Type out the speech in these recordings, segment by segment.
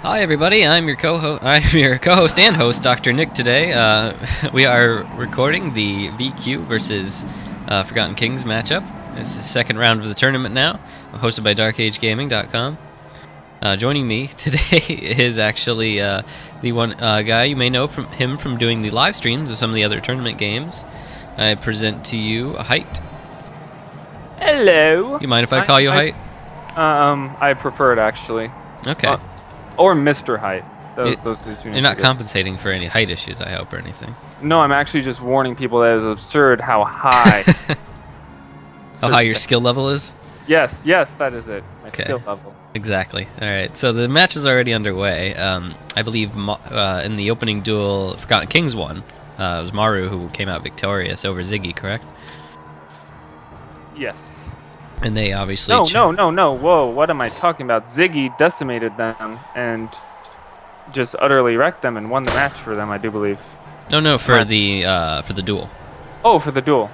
Hi everybody, I'm your co-host and host, Dr. Nick. Today, we are recording the VQ versus Forgotten Kings matchup. It's the second round of the tournament now, hosted by DarkAgeGaming.com. Joining me today is actually the one guy you may know from doing the live streams of some of the other tournament games. I present to you Height. Hello. You mind if I call you Height? I prefer it actually. Okay. Or Mr. Height. Those are the two. You're not compensating for any height issues, I hope, or anything. No, I'm actually just warning people that it's absurd how high. How high your skill level is? Yes, that is it. My skill level. Exactly. All right. So the match is already underway. I believe in the opening duel, Forgotten Kings won. It was Maru who came out victorious over Ziggy, correct? Yes. And they obviously... No. Whoa, what am I talking about? Ziggy decimated them and just utterly wrecked them and won the match for them, I do believe. No, for the duel. Oh, for the duel.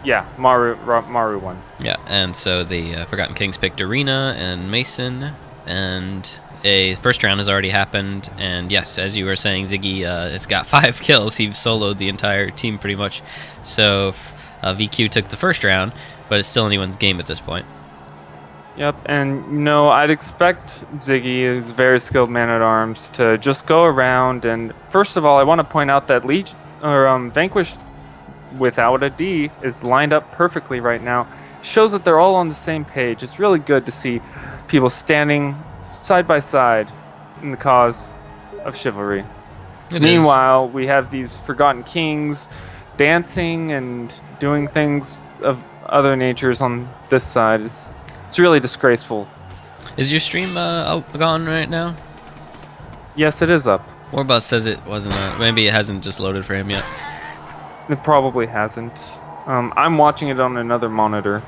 Yeah, Maru won. Yeah, and so the Forgotten Kings picked Arena and Mason, and a first round has already happened. And yes, as you were saying, Ziggy has got 5 kills. He soloed the entire team pretty much. So VQ took the first round, but it's still anyone's game at this point. Yep, and I'd expect Ziggy, who's a very skilled man-at-arms, to just go around. And first of all, I want to point out that Vanquish, without a D, is lined up perfectly right now. Shows that they're all on the same page. It's really good to see people standing side by side in the cause of chivalry. Meanwhile, we have these Forgotten Kings dancing and doing things of other natures on this side. It's really disgraceful. Is your stream gone right now? Yes, it is up. Warbot says it wasn't. Maybe it hasn't just loaded for him yet. It probably hasn't. I'm watching it on another monitor,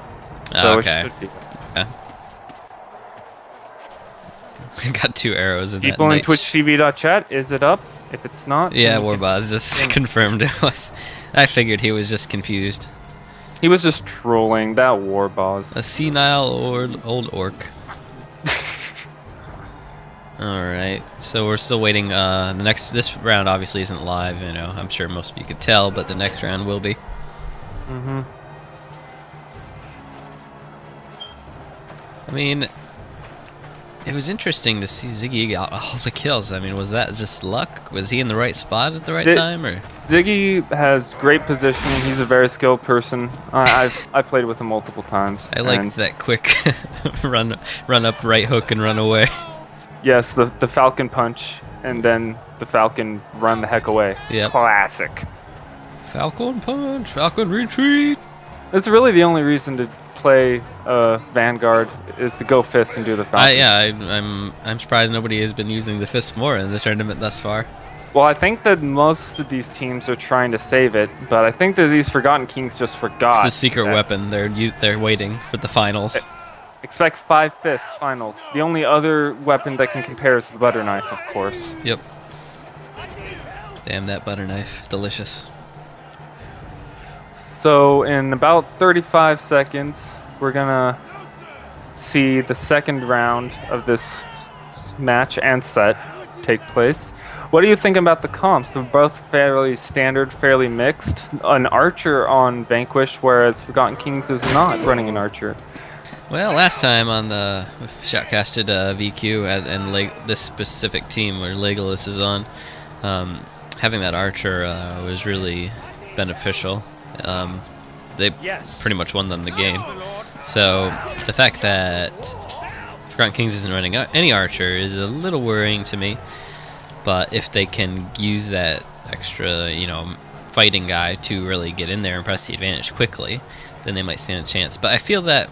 so okay. It should be. Okay. Got 2 arrows in People that. in twitchtv.chat, is it up? If it's not, yeah, Warbot just confirmed it was. I figured he was just confused. He was just trolling that Warboss. A senile old orc. Alright, so we're still waiting. This round obviously isn't live, I'm sure most of you could tell, but the next round will be. Mm-hmm. I mean, it was interesting to see Ziggy got all the kills. I mean, was that just luck? Was he in the right spot at the right time, or? Ziggy has great positioning. He's a very skilled person. I've played with him multiple times. I liked that quick run up right hook and run away. Yes, the Falcon punch, and then the Falcon run the heck away. Yeah. Classic. Falcon punch, Falcon retreat. That's really the only reason to play Vanguard is to go fist and do the Falcon. I'm surprised nobody has been using the fist more in the tournament thus far. Well, I think that most of these teams are trying to save it, but I think that these Forgotten Kings just forgot. It's the secret weapon. They're waiting for the finals. Expect 5 fists finals. The only other weapon that can compare is the butter knife, of course. Yep. Damn that butter knife, delicious. So in about 35 seconds, we're gonna see the second round of this match and set take place. What do you think about the comps? They're both fairly standard, fairly mixed. An archer on Vanquish, whereas Forgotten Kings is not running an archer. Well, last time on the shoutcasted VQ and this specific team where Legolas is on, having that archer was really beneficial. They pretty much won them the game. So the fact that Forgotten Kings isn't running any archer is a little worrying to me. But if they can use that extra, fighting guy to really get in there and press the advantage quickly, then they might stand a chance. But I feel that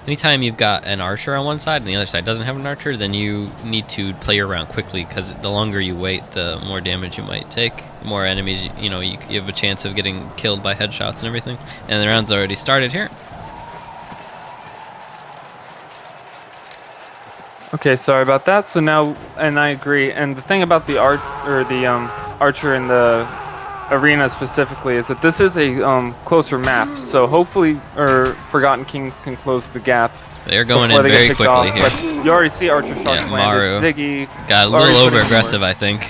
anytime you've got an archer on one side and the other side doesn't have an archer, then you need to play around quickly, because the longer you wait, the more damage you might take. The more enemies, you have a chance of getting killed by headshots and everything. And the round's already started here. Okay, sorry about that. So now, and I agree. And the thing about the archer in the arena specifically is that this is a closer map. So hopefully, Forgotten Kings can close the gap They're going in before they get very picked quickly off, here. But you already see archer shots Yeah, Maru landed. Ziggy got a already little putting over-aggressive, more. I think.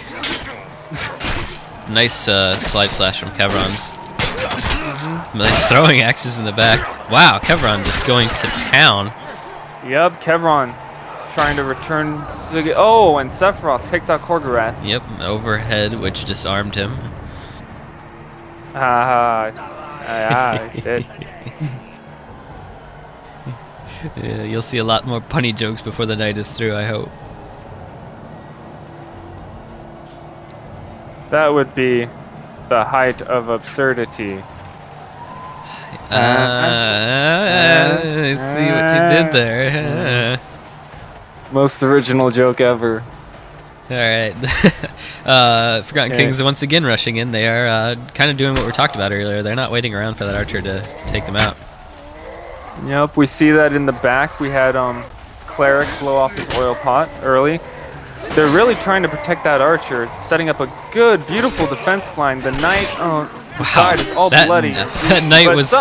Nice slide slash from Kevron. He's throwing axes in the back. Wow, Kevron just going to town. Yep, Kevron trying to return Ziggy. Oh, and Sephiroth takes out Korgorath. Yep, overhead, which disarmed him. He did. Yeah, you'll see a lot more punny jokes before the night is through, I hope. That would be the height of absurdity. I see what you did there. Most original joke ever. Alright. Forgotten Kings once again rushing in. They are kind of doing what we talked about earlier. They're not waiting around for that archer to take them out. Yep, we see that in the back. We had Cleric blow off his oil pot early. They're really trying to protect that archer, setting up a good, beautiful defense line. The knight, the side is all bloody. That knight was...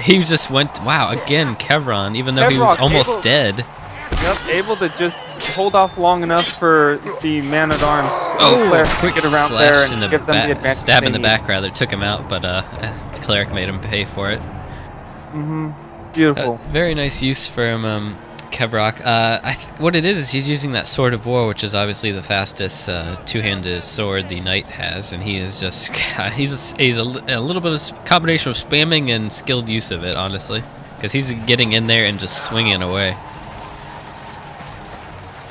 He just went... Wow, again, Kevron, even though he was almost dead. Yep, able to just hold off long enough for the man-at-arms Cleric to quick get around slash there in and the give them the advantage. stab in the back, rather. Took him out, but Cleric made him pay for it. Beautiful. Very nice use from Kevrock. What it is he's using that Sword of War, which is obviously the fastest two-handed sword the knight has, and he is just he's a little bit of combination of spamming and skilled use of it, honestly, because he's getting in there and just swinging away.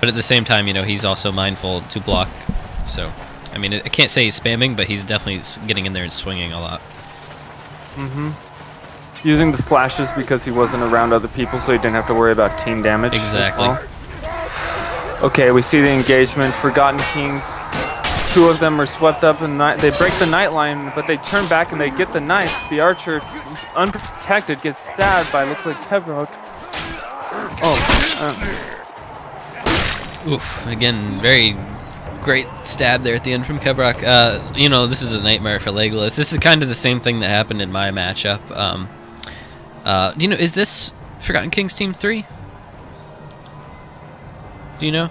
But at the same time, he's also mindful to block. So, I mean, I can't say he's spamming, but he's definitely getting in there and swinging a lot. Using the slashes because he wasn't around other people, so he didn't have to worry about team damage. Exactly. Okay, we see the engagement. Forgotten Kings. Two of them are swept up in the they break the night line, but they turn back and they get the knights. The archer, unprotected, gets stabbed by, looks like Kevrock. Oof, again, very great stab there at the end from Kevrock. This is a nightmare for Legolas. This is kind of the same thing that happened in my matchup. Is this Forgotten Kings Team 3? Do you know?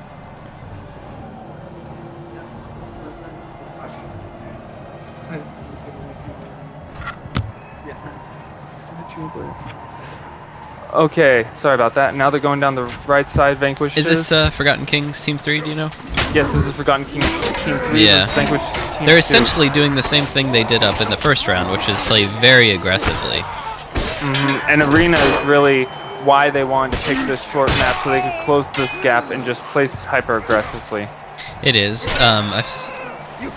Okay, sorry about that. Now they're going down the right side. Vanquish. Is this Forgotten Kings Team 3? Do you know? Yes, this is Forgotten Kings Team 3. Yeah. Vanquish Team They're 2. essentially doing the same thing they did up in the first round, which is play very aggressively. And Arena is really why they wanted to pick this short map, so they could close this gap and just place hyper aggressively. It is.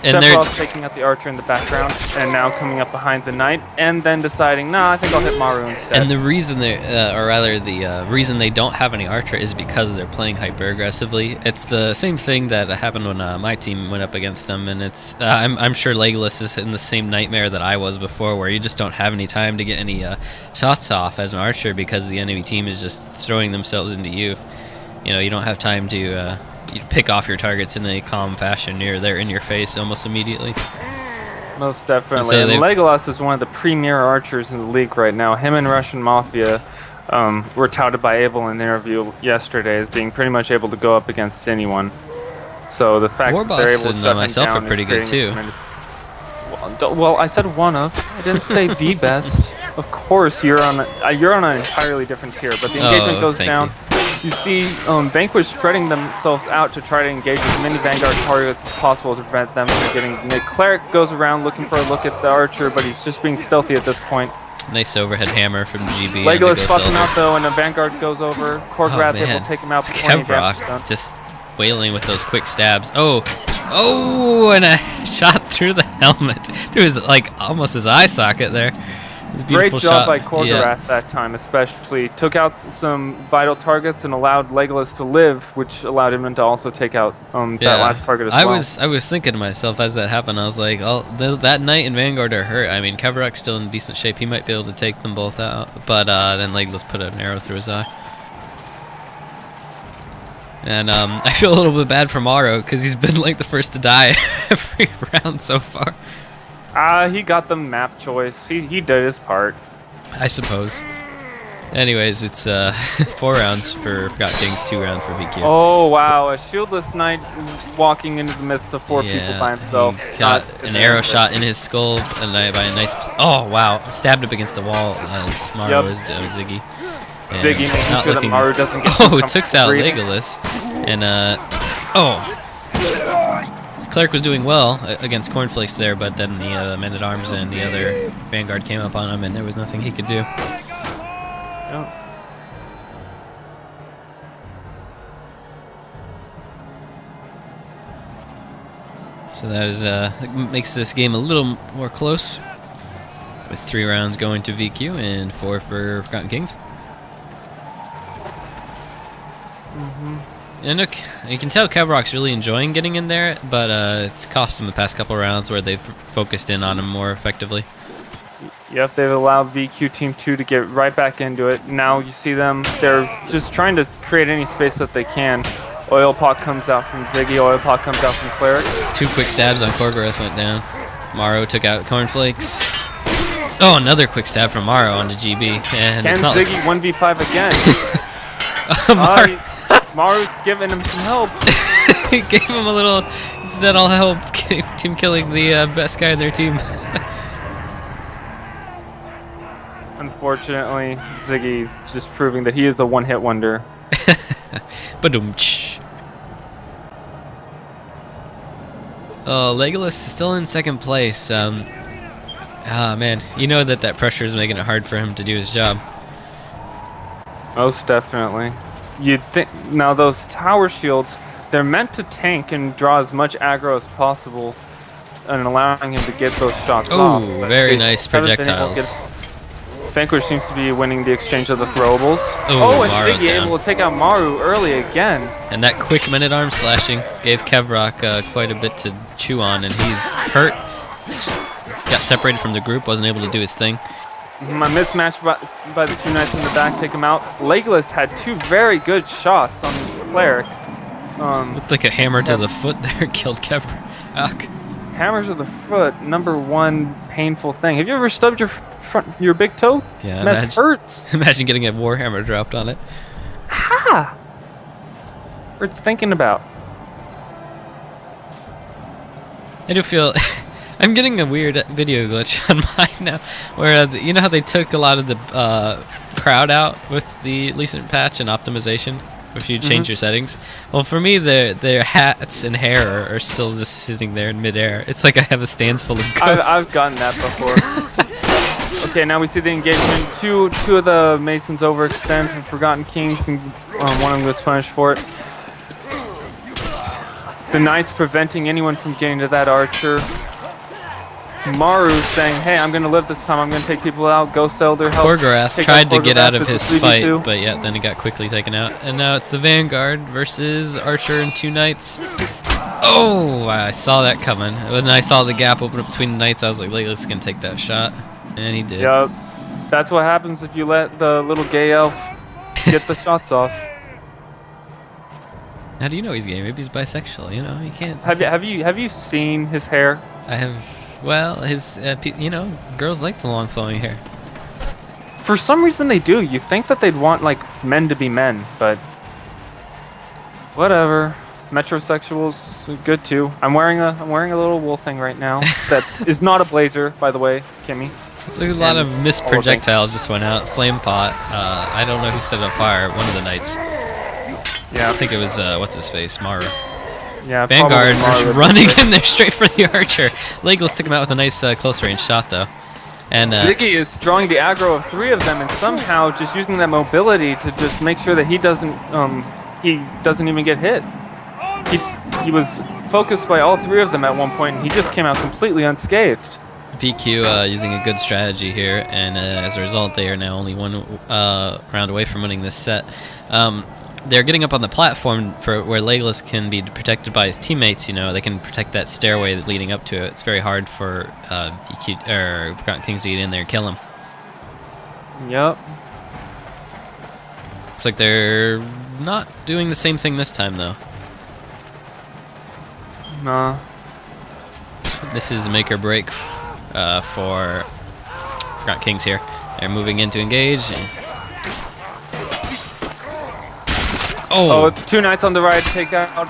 Sephiroth taking out the archer in the background, and now coming up behind the knight, and then deciding, nah, I think I'll hit Maru instead. And the reason the reason they don't have any archer is because they're playing hyper aggressively. It's the same thing that happened when my team went up against them, and it's I'm sure Legolas is in the same nightmare that I was before, where you just don't have any time to get any shots off as an archer because the enemy team is just throwing themselves into you. You don't have time to you pick off your targets in a calm fashion. They're in your face almost immediately. Most definitely. And Legolas is one of the premier archers in the league right now. Him and Russian Mafia were touted by Abel in an interview yesterday as being pretty much able to go up against anyone. So the fact that they're able to and shut myself him down are pretty good too. Well, I said one of. I didn't say the best. Of course, you're on an entirely different tier, but the engagement goes down. You see Vanquish spreading themselves out to try to engage as many Vanguard targets as possible to prevent them from getting Nick. Cleric goes around looking for a look at the archer, but he's just being stealthy at this point. Nice overhead hammer from GB. Legolas spots him out though, and a Vanguard goes over. Korgorath able to take him out before any damage is done. Just wailing with those quick stabs. Oh, and a shot through the helmet. Through his, almost his eye socket there. Great job by Korgorath that time, especially. Took out some vital targets and allowed Legolas to live, which allowed him to also take out that last target as well. I was thinking to myself as that happened, I was like, that knight and Vanguard are hurt. I mean, Kevrock's still in decent shape. He might be able to take them both out. But then Legolas put an arrow through his eye. And I feel a little bit bad for Maru, because he's been the first to die every round so far. He got the map choice. He did his part. I suppose. Anyways, it's 4 rounds for Forgotten Kings, 2 rounds for VQ. Oh wow, a shieldless knight walking into the midst of 4 people by himself. He got an arrow shot in his skull and by a nice. Oh wow, stabbed up against the wall. Maru was Ziggy. And Ziggy making sure that Maru doesn't get. Oh, it took out Legolas, and Cleric was doing well against Cornflakes there, but then the men-at-arms and the other Vanguard came up on him, and there was nothing he could do. Yep. So that is makes this game a little more close, with 3 rounds going to VQ and 4 for Forgotten Kings. And look, you can tell Kevrock's really enjoying getting in there, but it's cost him the past couple rounds where they've focused in on him more effectively. Yep, they've allowed VQ Team 2 to get right back into it. Now you see them, they're just trying to create any space that they can. Oil Pot comes out from Ziggy, Oil Pot comes out from Cleric. 2 quick stabs on Korgoroth went down. Maru took out Cornflakes. Oh, another quick stab from Maru onto GB. And can it's not Ziggy 1v5 again? Maru's giving him some help. He gave him a little incidental help, team killing the best guy in their team. Unfortunately, Ziggy just proving that he is a one-hit wonder. Badumch. Oh, Legolas is still in 2nd place. Man, you know that pressure is making it hard for him to do his job. Most definitely. You'd think now those tower shields, they're meant to tank and draw as much aggro as possible, and allowing him to get those shots off. Oh, very nice projectiles. Vanquish seems to be winning the exchange of the throwables. Oh, and Ziggy able to take out Maru early again. And that quick men-at-arms slashing gave Kevrock quite a bit to chew on, and he's hurt. Got separated from the group, wasn't able to do his thing. A mismatch by the 2 knights in the back take him out. Legolas had 2 very good shots on Cleric. Looked like a hammer to the foot there, killed Kevrock. Hammers to the foot, #1 painful thing. Have you ever stubbed your big toe? Yeah, mess hurts. Imagine getting a warhammer dropped on it. Ha! Hurts thinking about. I do feel I'm getting a weird video glitch on mine now, where you know how they took a lot of the crowd out with the recent patch and optimization, if you change your settings. Well, for me, their hats and hair are still just sitting there in midair. It's like I have a stands full of ghosts. I've gotten that before. Okay, now we see the engagement. Two of the Masons overextend from Forgotten Kings, and one of them gets punished for it. The Knights preventing anyone from getting to that archer. Maru saying, hey, I'm going to live this time. I'm going to take people out. Ghost Elder helps. Korgoroth tried to get out of his fight, but yeah, then he got quickly taken out. And now it's the Vanguard versus Archer and 2 Knights. Oh, I saw that coming. When I saw the gap open up between the Knights, I was like, Legolas is going to take that shot. And he did. Yep. That's what happens if you let the little gay elf get the shots off. How do you know he's gay? Maybe he's bisexual, you know? You can't... Have you seen his hair? I have... Well, his, you know, girls like the long flowing hair. For some reason they do. You think that they'd want, like, men to be men, but... Whatever. Metrosexuals, good too. I'm wearing a little wool thing right now. That is not a blazer, by the way, Kimmy. Look, a lot of missed projectiles just went out. Flame pot. I don't know who set it on fire. One of the Knights. Yeah. I think it was, what's his face? Maru. Yeah, Vanguard was running in there straight for the Archer. Legolas took him out with a nice close range shot, though. And Ziggy is drawing the aggro of 3 of them, and somehow just using that mobility to just make sure that he doesn't even get hit. He was focused by all 3 of them at one point, and he just came out completely unscathed. PQ using a good strategy here, and as a result, they are now only 1 round away from winning this set. They're getting up on the platform for where Legolas can be protected by his teammates. You know, they can protect that stairway leading up to it. It's very hard for Forgotten Kings to get in there and kill him. Yep. Looks like they're not doing the same thing this time, though. Nah. This is make or break for Forgotten Kings here. They're moving in to engage. Oh, 2 knights on the right take out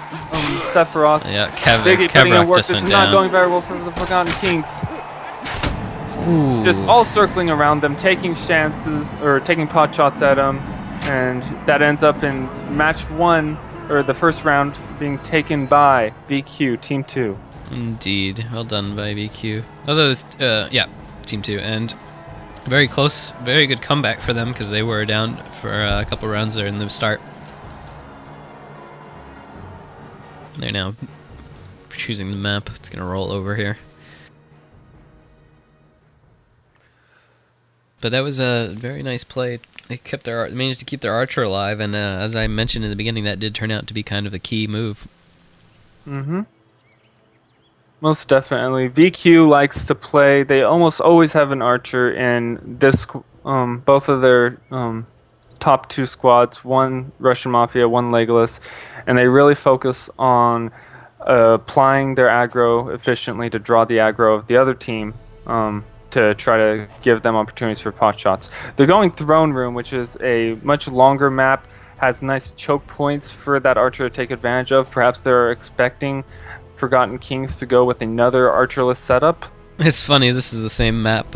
Sephiroth. Yeah, Ziggy putting in Kevrock work. just This went is down. not going very well for the Forgotten Kings. Ooh. Just all circling around them, taking chances or taking pot shots at them, and that ends up in match 1 or the first round being taken by VQ Team 2. Indeed, well done by VQ. Although it was, yeah, Team 2, and very close, very good comeback for them because they were down for a couple rounds there in the start. They're now choosing the map. It's gonna roll over here. But that was a very nice play. They managed to keep their archer alive, and as I mentioned in the beginning, that did turn out to be kind of a key move. Mm-hmm. Most definitely. VQ likes to play. They almost always have an archer in this. Both of their top 2 squads, one Russian Mafia, one Legolas, and they really focus on applying their aggro efficiently to draw the aggro of the other team. To try to give them opportunities for pot shots. They're going Throne Room, which is a much longer map, has nice choke points for that archer to take advantage of. Perhaps they're expecting Forgotten Kings to go with another archerless setup. It's funny, this is the same map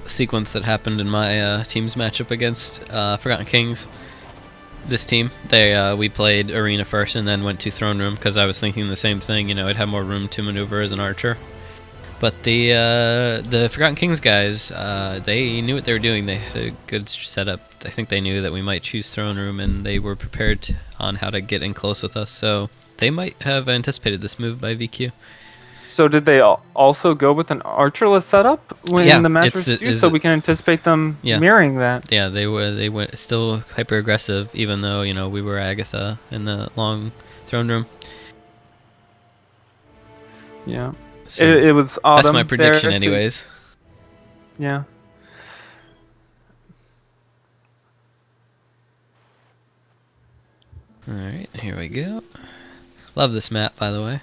sequence that happened in my team's matchup against Forgotten Kings. This team, we played Arena first and then went to Throne Room because I was thinking the same thing, you know, I'd have more room to maneuver as an archer. But the Forgotten Kings guys, they knew what they were doing. They had a good setup. I think they knew that we might choose Throne Room, and they were prepared on how to get in close with us. So they might have anticipated this move by VQ. So did they also go with an archerless setup when the match was due, so we can anticipate them mirroring that? Yeah, they went still hyper aggressive, even though we were Agatha in the long Throne Room. Yeah. So it was autumn. That's my prediction, anyways. Yeah. Alright, here we go. Love this map, by the way.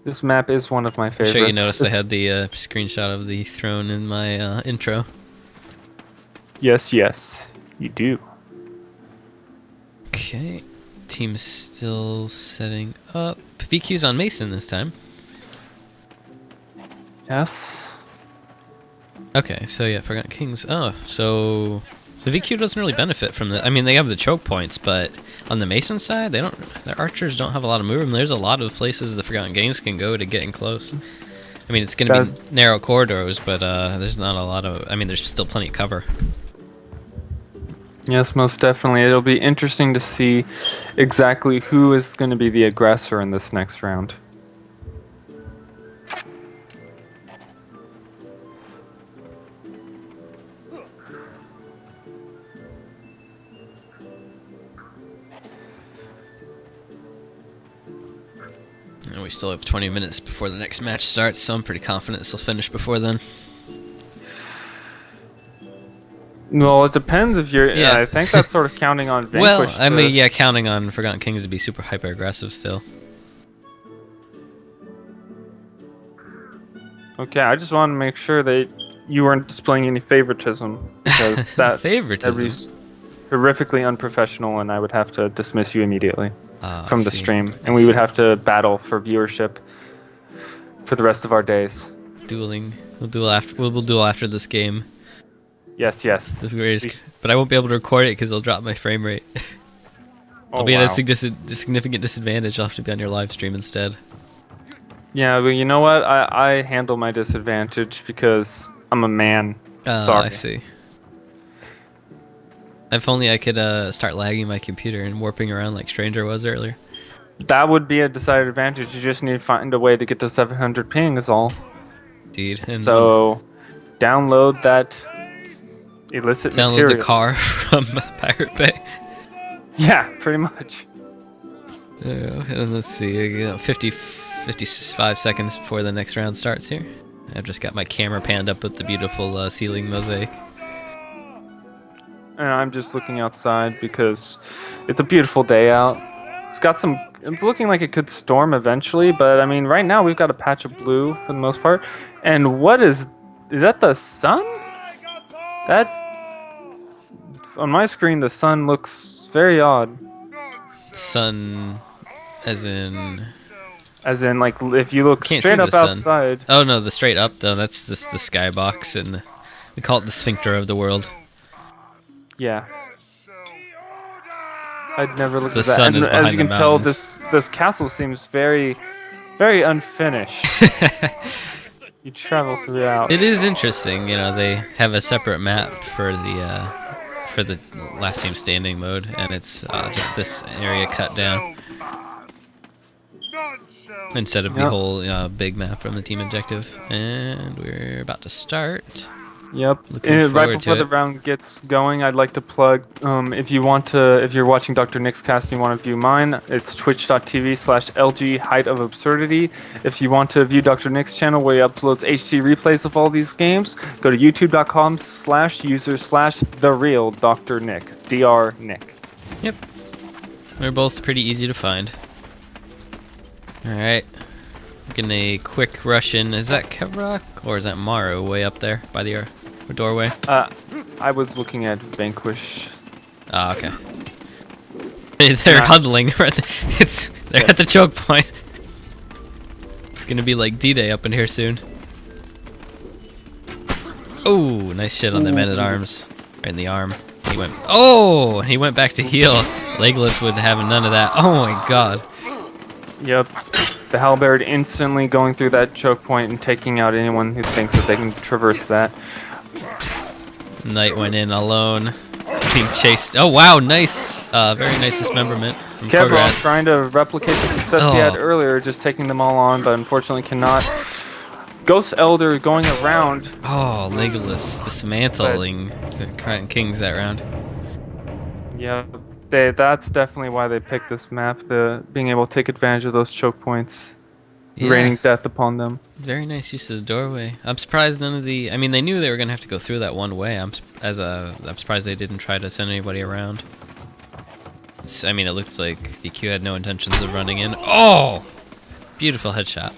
This map is one of my favorites. I'm sure you noticed I had the screenshot of the throne in my intro. Yes, you do. Okay. Team's still setting up. VQ's on Mason this time. Yes. Okay, so yeah, Forgotten Kings. Oh, so VQ doesn't really benefit from the. I mean, they have the choke points, but on the Mason side, their archers don't have a lot of movement. There's a lot of places the Forgotten Kings can go to get in close. I mean, it's going to be narrow corridors, but there's not a lot of. I mean, there's still plenty of cover. Yes, most definitely. It'll be interesting to see exactly who is going to be the aggressor in this next round. And we still have 20 minutes before the next match starts, so I'm pretty confident this will finish before then. Well, it depends if you're. Yeah, I think that's sort of counting on Vanquish. Well, I mean, yeah, counting on Forgotten Kings to be super hyper aggressive still. Okay, I just want to make sure that you weren't displaying any favoritism, because that favoritism would be horrifically unprofessional, and I would have to dismiss you immediately from the stream, and we would have to battle for viewership for the rest of our days. Dueling. We'll duel after this game. Yes. The greatest, but I won't be able to record it because it'll drop my frame rate. I'll be at a significant disadvantage. I'll have to be on your live stream instead. Yeah, but you know what? I handle my disadvantage because I'm a man. Sorry. I see. If only I could start lagging my computer and warping around like Stranger was earlier. That would be a decided advantage. You just need to find a way to get to 700 ping is all. Indeed. And so, download that illicit material. Download the car from Pirate Bay. Yeah, pretty much. And let's see, 55 seconds before the next round starts here. I've just got my camera panned up with the beautiful ceiling mosaic. And I'm just looking outside because it's a beautiful day out. It's looking like it could storm eventually, but I mean, right now we've got a patch of blue for the most part. And what is that the sun? That, on my screen, the sun looks very odd. Sun, as in. As in, like, if you look Can't straight see up the sun. outside. Oh no, the straight up though. That's the skybox, and we call it the sphincter of the world. Yeah. I'd never looked The at that. sun And is as behind you the can tell, mountains. this castle seems very, very unfinished. You travel throughout. It is interesting, you know. They have a separate map for the last team standing mode, and it's just this area cut down instead of the whole big map from the team objective. And we're about to start. Yep. Looking Right forward before to the it. round gets going, I'd like to plug, if you're watching Dr. Nick's cast and you want to view mine, it's twitch.tv/LG HeightofAbsurity. If you want to view Dr. Nick's channel where he uploads HD replays of all these games, go to youtube.com/user/TheRealDrNick. Dr. Nick. Yep. They're both pretty easy to find. Alright. Getting a quick rush in. Is that Kevrock or is that Maru way up there by the doorway? I was looking at Vanquish. Oh, okay. They're huddling. They're at the choke point. It's gonna be like D-Day up in here soon. Oh, nice shit on the man-at-arms. Right in the arm. He went. Oh, he went back to heal. Legolas would have none of that. Oh my god. Yep. The halberd instantly going through that choke point and taking out anyone who thinks that they can traverse that. Knight went in alone. It's being chased. Oh wow, nice. Very nice dismemberment. from Kevrock Kograt. trying to replicate the success he had earlier, just taking them all on, but unfortunately cannot. Ghost Elder going around. Oh, Legolas dismantling the Forgotten Kings that round. Yeah, that's definitely why they picked this map, being able to take advantage of those choke points, raining death upon them. Very nice use of the doorway. I'm surprised none of the... I mean, they knew they were going to have to go through that one way. I'm surprised they didn't try to send anybody around. I mean, it looks like VQ had no intentions of running in. Oh! Beautiful headshot.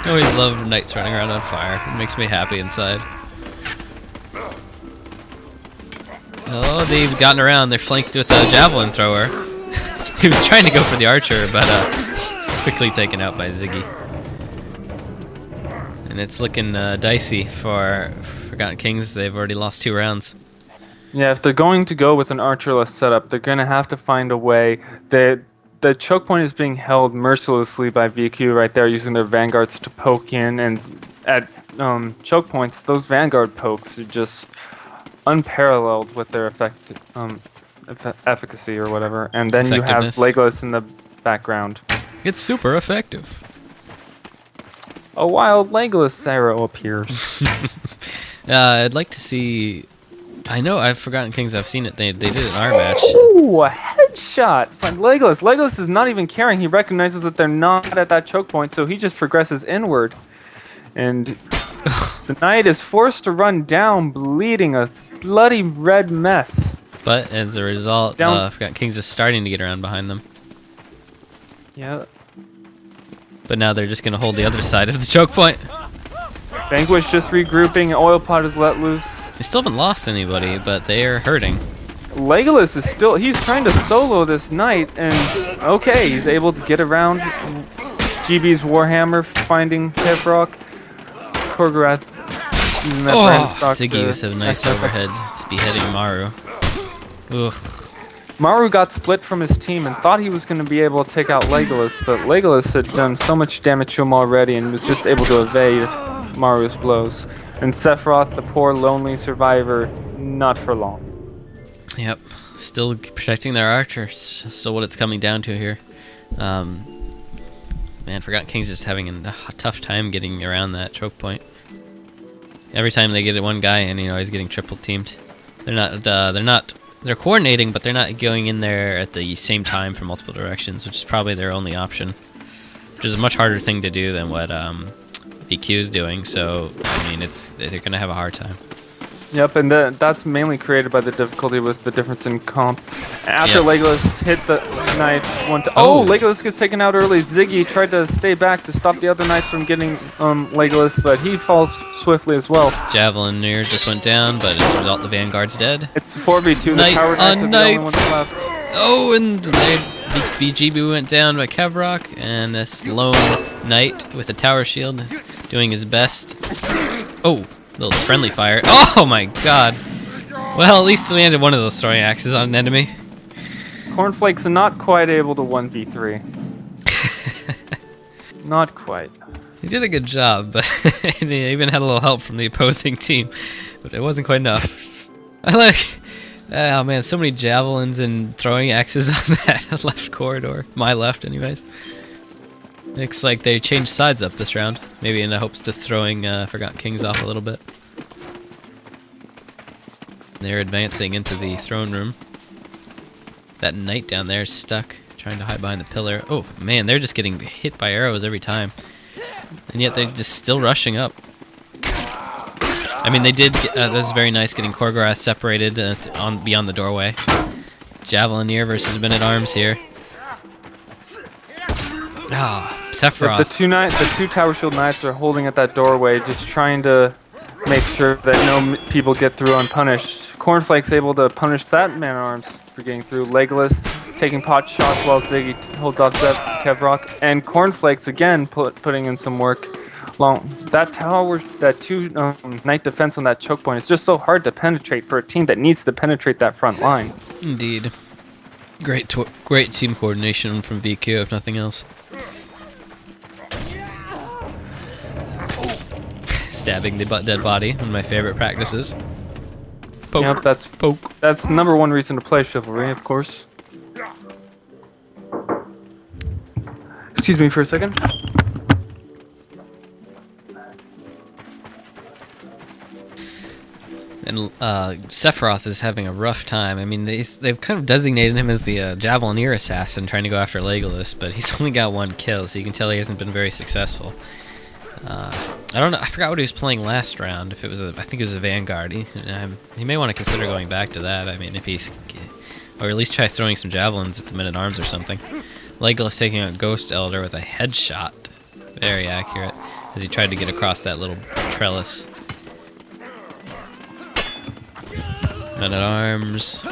I always love knights running around on fire. It makes me happy inside. Oh, they've gotten around. They're flanked with a javelin thrower. He was trying to go for the archer, but quickly taken out by Ziggy. And it's looking dicey for Forgotten Kings. They've already lost 2 rounds. Yeah, if they're going to go with an archerless setup, they're going to have to find a way. The choke point is being held mercilessly by VQ right there, using their vanguards to poke in. And at choke points, those vanguard pokes are just unparalleled with their efficacy or whatever. And then you have Legolas in the background. It's super effective. A wild Legolas arrow appears. I'd like to see... I know I've Forgotten Kings. I've seen it. They did an R match. Ooh, a headshot from Legolas. Legolas is not even caring. He recognizes that they're not at that choke point, so he just progresses inward. And the knight is forced to run down, bleeding a bloody red mess. But as a result, Forgotten Kings is starting to get around behind them. Yeah. But now they're just going to hold the other side of the choke point. Vanquish just regrouping. Oil Pot is let loose. They still haven't lost anybody, but they are hurting. Legolas is still... He's trying to solo this knight, and okay, he's able to get around GB's Warhammer, finding Kevrock. Korgorath using that brand stock. Ziggy with a nice overhead, just beheading Maru. Ugh. Maru got split from his team and thought he was going to be able to take out Legolas, but Legolas had done so much damage to him already and was just able to evade Maru's blows. And Sephiroth, the poor lonely survivor, not for long. Yep, still protecting their archers. Still what it's coming down to here. Man, Forgotten Kings just having a tough time getting around that choke point. Every time they get at one guy, and he's getting triple teamed. They're coordinating, but they're not going in there at the same time from multiple directions, which is probably their only option. Which is a much harder thing to do than what VQ is doing. So I mean, they're gonna have a hard time. Yep, and that's mainly created by the difficulty with the difference in comp. After Yep. Legolas hit the knight Oh. Legolas gets taken out early. Ziggy tried to stay back to stop the other knights from getting Legolas, but he falls swiftly as well. Javelin near just went down, but as a result, the Vanguard's dead. It's 4v2. Knight The coward knights are on the only knights. ones left. Oh, and BGB went down by Kevrock, and this lone knight with a tower shield doing his best. Oh, little friendly fire. Oh my god. Well, at least he landed one of those throwing axes on an enemy. Cornflakes are not quite able to 1v3. Not quite. He did a good job, but he even had a little help from the opposing team, but it wasn't quite enough. I like, oh man, so many javelins and throwing axes on that left corridor. My left, anyways. Looks like they changed sides up this round, maybe in the hopes to throwing Forgotten Kings off a little bit. They're advancing into the throne room. That knight down there is stuck, trying to hide behind the pillar. Oh man, they're just getting hit by arrows every time. And yet they're just still rushing up. I mean, they did, that was very nice getting Korgorath separated beyond the doorway. Javelineer versus Men-at-Arms here. Ah, Sephiroth. The two Tower Shield Knights are holding at that doorway, just trying to make sure that no people get through unpunished. Cornflake's able to punish that Man-at-Arms for getting through. Legolas taking pot shots while Ziggy holds off Kevrock. And Cornflakes again putting in some work. That two Knight defense on that choke point is just so hard to penetrate for a team that needs to penetrate that front line. Indeed. Great team coordination from VQ, if nothing else. Stabbing the dead body, one of my favorite practices. Poke. Yep, Poke. that's number one reason to play Chivalry, of course. Excuse me for a second. And Sephiroth is having a rough time. I mean, they've kind of designated him as the Javelineer assassin trying to go after Legolas, but he's only got one kill, so you can tell he hasn't been very successful. I don't know. I forgot what he was playing last round. If it was, I think it was a Vanguard. He may want to consider going back to that. I mean, if he's, or at least try throwing some javelins at the Men-at-Arms or something. Legolas taking out Ghost Elder with a headshot, very accurate, as he tried to get across that little trellis. Men-at-Arms.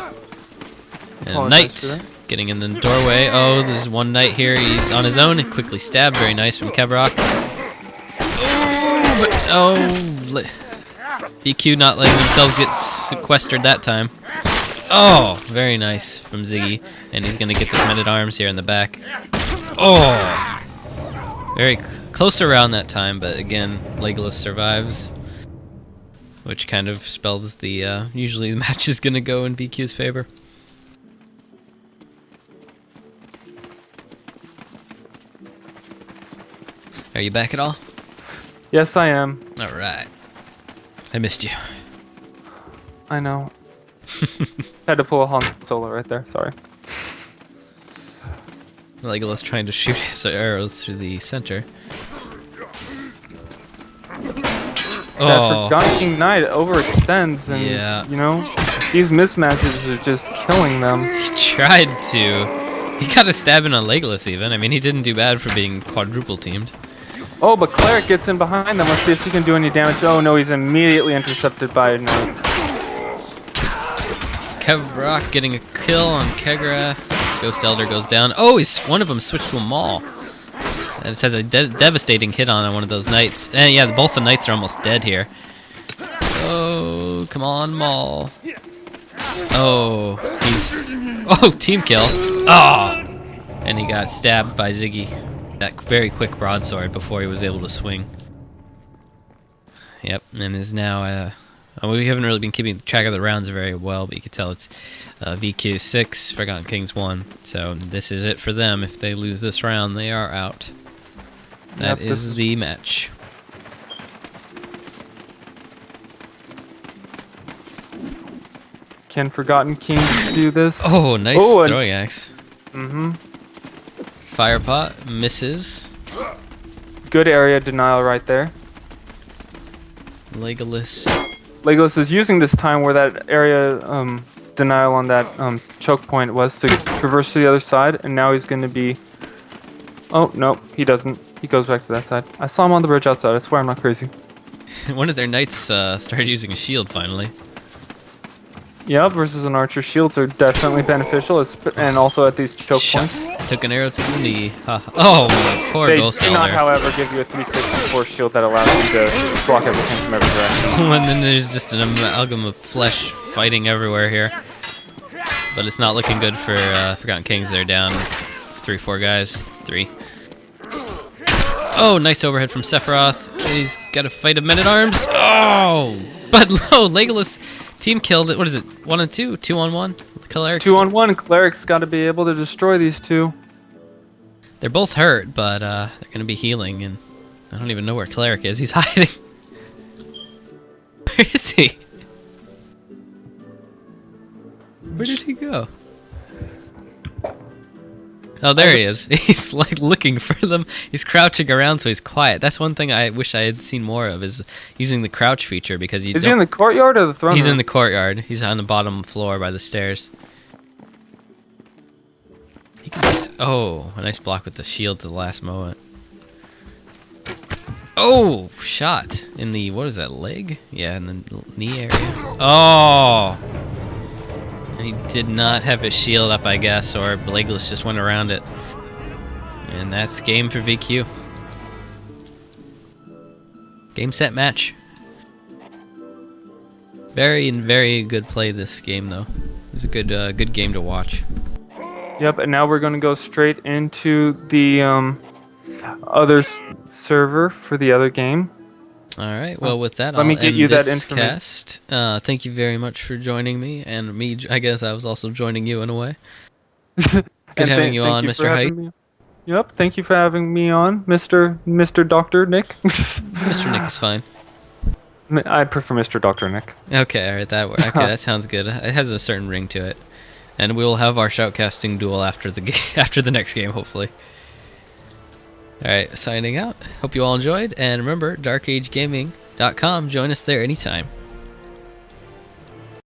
And a knight getting in the doorway. Oh, there's one knight here. He's on his own. Quickly stabbed. Very nice from Kevrock. Oh, BQ not letting themselves get sequestered that time. Oh, very nice from Ziggy. And he's going to get this Men-at-Arms here in the back. Oh, very close around that time, but again, Legolas survives. Which kind of spells the, usually the match is going to go in BQ's favor. Are you back at all? Yes, I am. Alright. I missed you. I know. Had to pull a Han Solo right there, sorry. Legolas trying to shoot his arrows through the center. That Forgotten King Knight overextends, and you know, these mismatches are just killing them. He tried to. He got a stab in on Legolas even. I mean, he didn't do bad for being quadruple teamed. Oh, but Cleric gets in behind them. Let's see if he can do any damage. Oh no, he's immediately intercepted by a Knight. Kevrock getting a kill on Kegrath. Ghost Elder goes down. Oh, one of them switched to a Maul. And it has a devastating hit on one of those Knights. And yeah, both the Knights are almost dead here. Oh, come on, Maul. Oh, team kill. Oh, and he got stabbed by Ziggy. That very quick broadsword before he was able to swing. Yep, and is now, we haven't really been keeping track of the rounds very well, but you can tell it's VQ 6, Forgotten Kings 1. So this is it for them. If they lose this round, they are out. That is the match. Can Forgotten Kings do this? Oh, nice throwing axe. Mm-hmm. Firepot misses. Good area denial right there. Legolas Legolas is using this time where that area denial on that choke point was to traverse to the other side, and now he's going to be... Oh, no, he doesn't. He goes back to that side. I saw him on the bridge outside. I swear I'm not crazy. One of their knights started using a shield finally. Yeah, versus an archer. Shields are definitely beneficial, and also at these choke points. Took an arrow to the knee. Oh, poor Ghost They do not, Elder. however, give you a 364 shield that allows you to block everything from every direction. And then there's just an amalgam of flesh fighting everywhere here. But it's not looking good for Forgotten Kings. They're down 3-4 guys. 3. Oh, nice overhead from Sephiroth. He's got a fight of men-at-arms. Oh! But low, Legolas team killed it. What is it? 1 and 2? 2 on 1? Clerics. 2 on 1. Cleric's got to be able to destroy these two. They're both hurt, but they're going to be healing, and I don't even know where Cleric is. He's hiding. Where is he? Where did he go? Oh, there he is. He's like looking for them. He's crouching around, so he's quiet. That's one thing I wish I had seen more of, is using the crouch feature, because Is he in the courtyard or the throne room? He's in the courtyard. He's on the bottom floor by the stairs. He can oh, a nice block with the shield to the last moment. Oh, shot in the, what is that, leg? Yeah, in the knee area. Oh! He did not have his shield up, I guess, or Legolas just went around it. And that's game for VQ. Game, set, match. Very good play this game, though. It was a good game to watch. Yep, and now we're going to go straight into the other server for the other game. All right. Well, with that, Let me I'll get end you that this information. cast. Thank you very much for joining me, and me. I guess I was also joining you in a way. Good having you on, Mr. Height. Yep. Thank you for having me on, Mr. Dr. Nick. Mr. Nick is fine. I prefer Mr. Dr. Nick. Okay. All right. Okay. That sounds good. It has a certain ring to it, and we will have our shoutcasting duel after the next game, hopefully. All right, signing out. Hope you all enjoyed, and remember, darkagegaming.com. Join us there anytime.